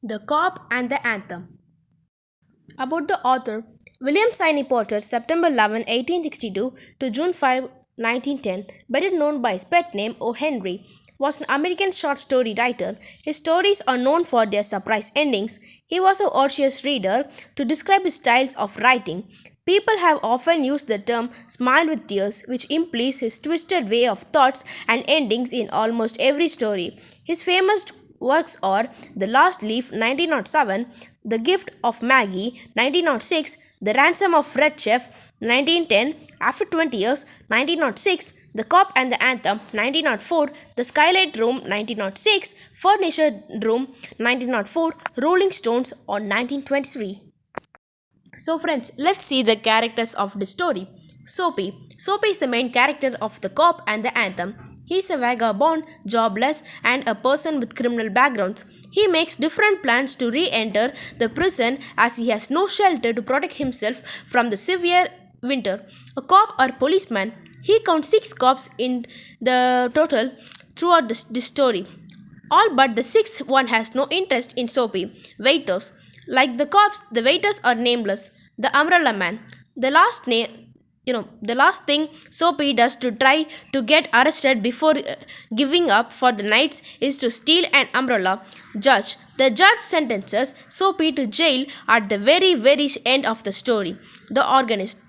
The Cop and the Anthem. About the author, William Sidney Potter, September 11, 1862 to June 5, 1910, better known by his pet name O. Henry, was an American short story writer. His stories are known for their surprise endings. He was a audacious reader to describe his styles of writing. People have often used the term smile with tears, which implies his twisted way of thoughts and endings in almost every story. His famous works are The Last Leaf 1907, The Gift of Maggie 1906, The Ransom of Red Chef 1910, After 20 Years 1906, The Cop and the Anthem 1904, The Skylight Room 1906, Furniture Room 1904, Rolling Stones on 1923. So friends, let's see the characters of the story. Soapy. Soapy is the main character of The Cop and the Anthem. He is a vagabond, jobless, and a person with criminal backgrounds. He makes different plans to re-enter the prison as he has no shelter to protect himself from the severe winter. A cop or policeman. He counts 6 cops in the total throughout this story. All but the sixth one has no interest in Soapy. Waiters. Like the cops, the waiters are nameless. The umbrella man. The last thing Soapy does to try to get arrested before giving up for the night is to steal an umbrella. Judge. The judge sentences Soapy to jail at the very end of the story. The organist.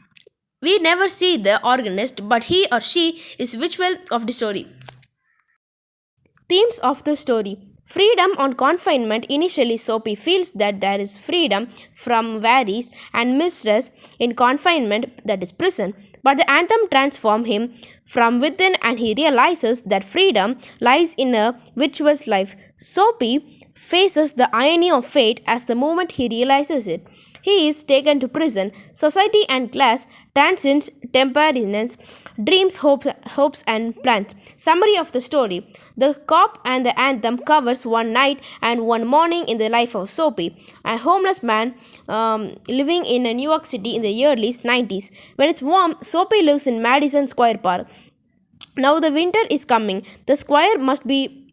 We never see the organist, but he or she is visual of the story. Themes of the story. Freedom on confinement. Initially, Soapy feels that there is freedom from worries and mistress in confinement, that is prison. But the anthem transforms him from within and he realizes that freedom lies in a virtuous life. Soapy faces the irony of fate as the moment he realizes it. He is taken to prison. Society and class transcends temperance, dreams, hopes and plans. Summary of the story. The Cop and the Anthem covers one night and one morning in the life of Soapy, a homeless man living in New York City in the early 90s. When it's warm, Soapy lives in Madison Square Park. Now the winter is coming. The square must be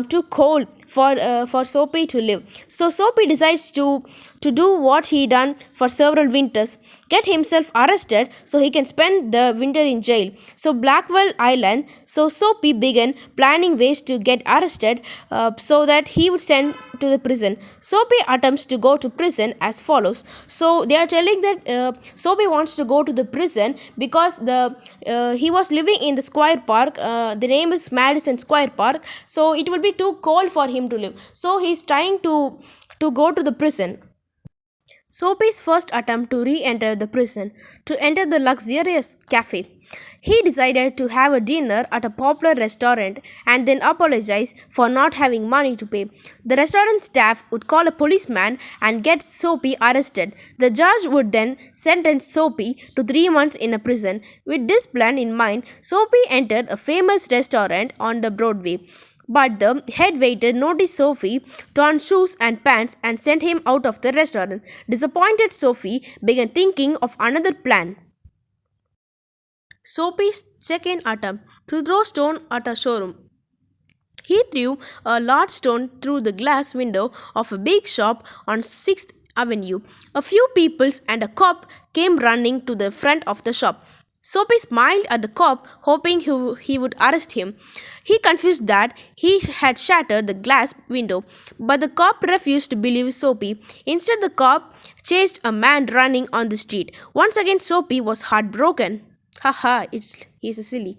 too cold for Soapy to live. So Soapy decides to do what he done for several winters, get himself arrested so he can spend the winter in jail. So Blackwell Island. So Soapy began planning ways to get arrested so that he would send to the prison. Soapy attempts to go to prison as follows. So they are telling that Soapy wants to go to the prison because he was living in the Square Park. The name is Madison Square Park. So it will be too cold for him to live. So he's trying to go to the prison. Soapy's first attempt to re-enter the prison, to enter the luxurious cafe. He decided to have a dinner at a popular restaurant and then apologize for not having money to pay. The restaurant staff would call a policeman and get Soapy arrested. The judge would then sentence Soapy to 3 months in a prison. With this plan in mind, Soapy entered a famous restaurant on the Broadway. But the head waiter noticed Soapy torn shoes and pants and sent him out of the restaurant. Disappointed, Soapy began thinking of another plan. Soapy's second attempt to throw stone at a showroom. He threw a large stone through the glass window of a big shop on 6th Avenue. A few people and a cop came running to the front of the shop. Soapy smiled at the cop, hoping he would arrest him. He confessed that he had shattered the glass window, but the cop refused to believe Soapy. Instead, the cop chased a man running on the street. Once again, Soapy was heartbroken. Haha, he's a silly.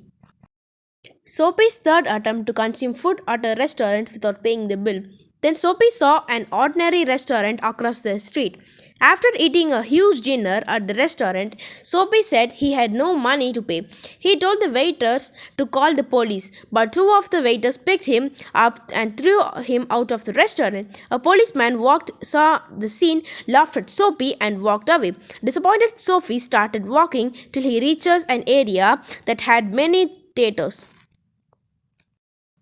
Soapy's third attempt to consume food at a restaurant without paying the bill. Then Soapy saw an ordinary restaurant across the street. After eating a huge dinner at the restaurant, Soapy said he had no money to pay. He told the waiters to call the police, but 2 of the waiters picked him up and threw him out of the restaurant. A policeman saw the scene, laughed at Soapy and walked away. Disappointed, Soapy started walking till he reaches an area that had many theaters.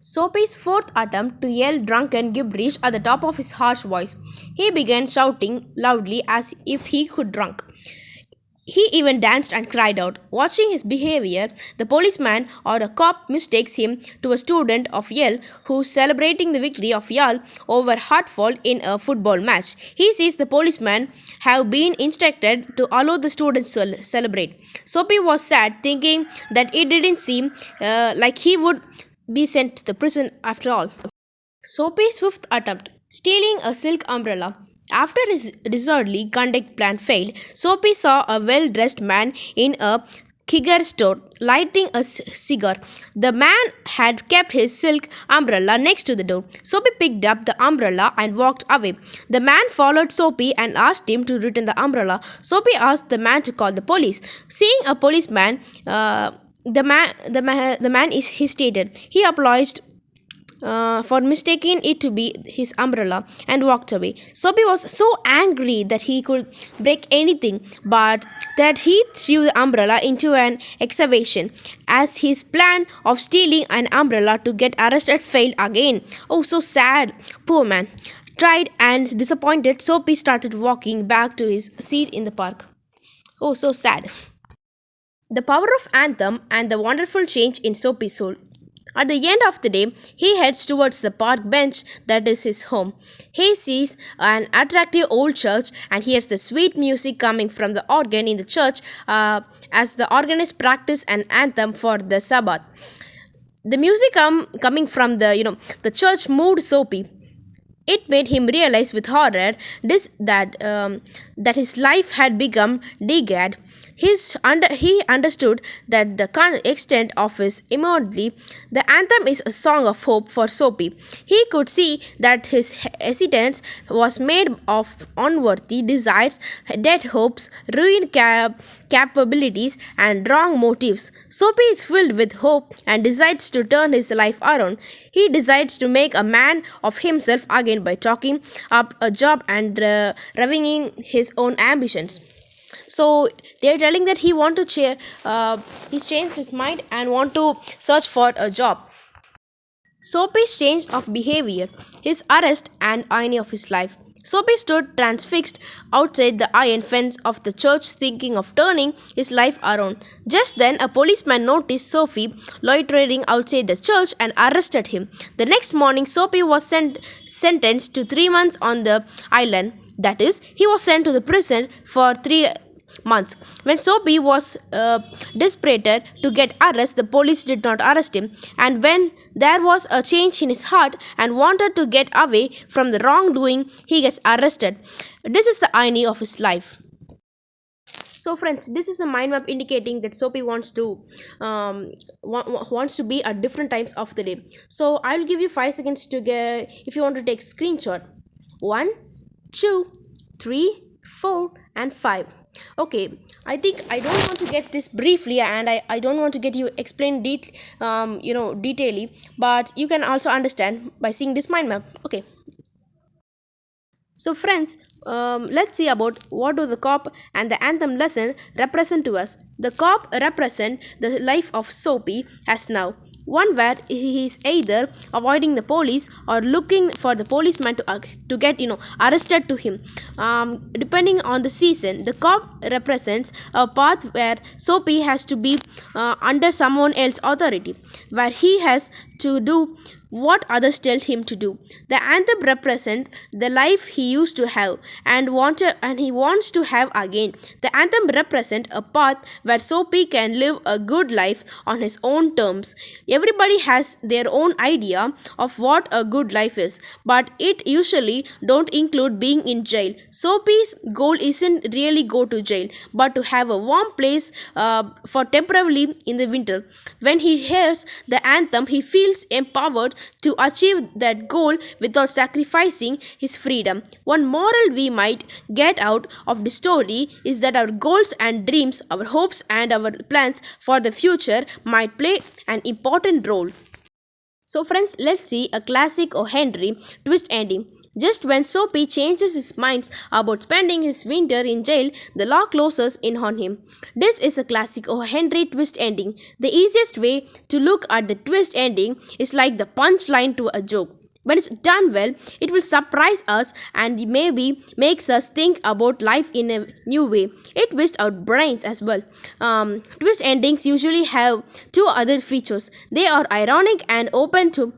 Soapy's fourth attempt to yell drunken gibberish at the top of his harsh voice. He began shouting loudly as if he could drunk. He even danced and cried out. Watching his behavior, the policeman or a cop mistakes him to a student of Yale who's celebrating the victory of Yale over Hartford in a football match. He sees the policeman have been instructed to allow the students to celebrate. Soapy was sad, thinking that it didn't seem like he would be sent to the prison after all. Soapy's fifth attempt, stealing a silk umbrella. After his disorderly conduct plan failed, Soapy saw a well-dressed man in a Kiger store lighting a cigar. The man had kept his silk umbrella next to the door. Soapy picked up the umbrella and walked away. The man followed Soapy and asked him to return the umbrella. Soapy asked the man to call the police. Seeing a policeman, the man is hesitated. He apologized for mistaking it to be his umbrella and walked away. Soapy was so angry that he could break anything, but that he threw the umbrella into an excavation as his plan of stealing an umbrella to get arrested failed again. Oh, so sad. Poor man. Tried and disappointed, Soapy started walking back to his seat in the park. Oh, so sad. The Power of Anthem and the wonderful change in Soapy's soul. At the end of the day, he heads towards the park bench that is his home. He sees an attractive old church and hears the sweet music coming from the organ in the church as the organist practice an anthem for the Sabbath. The music coming from the church moved Soapy. It made him realize with horror that his life had become degraded. He understood that the extent of his immortality. The anthem is a song of hope for Soapy. He could see that his hesitance was made of unworthy desires, dead hopes, ruined capabilities, and wrong motives. Soapy is filled with hope and decides to turn his life around. He decides to make a man of himself again by talking up a job and reveling his own ambitions. So they're telling that he's changed his mind and want to search for a job. Soapy's change of behavior, his arrest and irony of his life. Soapy stood transfixed outside the iron fence of the church, thinking of turning his life around. Just then, a policeman noticed Soapy loitering outside the church and arrested him. The next morning, Soapy was sentenced to 3 months on the island. That is, he was sent to the prison for 3 months. When Soapy was desperate to get arrested, the police did not arrest him. And when there was a change in his heart and wanted to get away from the wrongdoing, he gets arrested. This is the irony of his life. So friends, this is a mind map indicating that Soapy wants to be at different times of the day. So I will give you 5 seconds to get if you want to take screenshot. 1, 2, 3, 4 and 5. Okay, I think I don't want to get this briefly and I don't want to get you explain detailedly, but you can also understand by seeing this mind map. Okay. So friends, let's see about what do the cop and the anthem lesson represent to us. The cop represent the life of Soapy as now. One where he is either avoiding the police or looking for the policeman to get arrested to him. Depending on the season, the cop represents a path where Soapy has to be under someone else's authority, where he has to do what others tell him to do. The anthem represents the life he used to have and he wants to have again. The anthem represents a path where Soapy can live a good life on his own terms. Everybody has their own idea of what a good life is, but it usually don't include being in jail. Soapy's goal isn't really go to jail, but to have a warm place for temporarily in the winter. When he hears the anthem, he feels empowered to achieve that goal without sacrificing his freedom. One moral we might get out of the story is that our goals and dreams, our hopes and our plans for the future might play an important role. So friends, let's see a classic O. Henry twist ending. Just when Soapy changes his mind about spending his winter in jail, the law closes in on him. This is a classic O. Henry twist ending. The easiest way to look at the twist ending is like the punchline to a joke. When it's done well, it will surprise us and maybe makes us think about life in a new way. It twists our brains as well. Twist endings usually have two other features. They are ironic and open to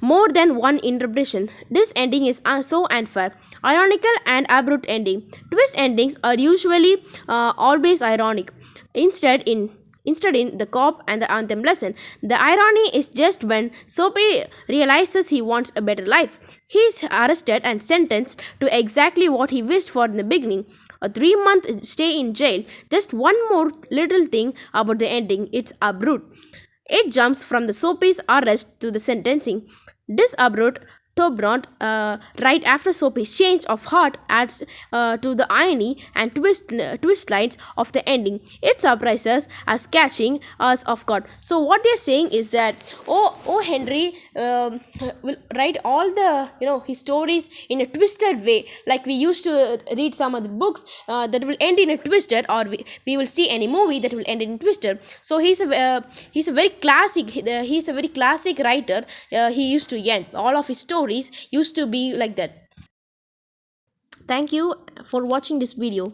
more than one interpretation. This ending is so unfair. Ironical and abrupt ending. Twist endings are usually always ironic. Instead, in The Cop and the Anthem lesson, the irony is just when Soapy realizes he wants a better life. He is arrested and sentenced to exactly what he wished for in the beginning, a 3-month stay in jail. Just one more little thing about the ending, it's abrupt. It jumps from the Soapy's arrest to the sentencing. This abrupt Tobront, right after Soapy's change of heart, adds to the irony and twist lines of the ending. It surprises us, catching us off guard. So what they're saying is that Henry will write all the his stories in a twisted way, like we used to read some other books that will end in a twisted, or we will see any movie that will end in twisted. So he's a very classic. He's a very classic writer. He used to end all of his stories used to be like that. Thank you for watching this video.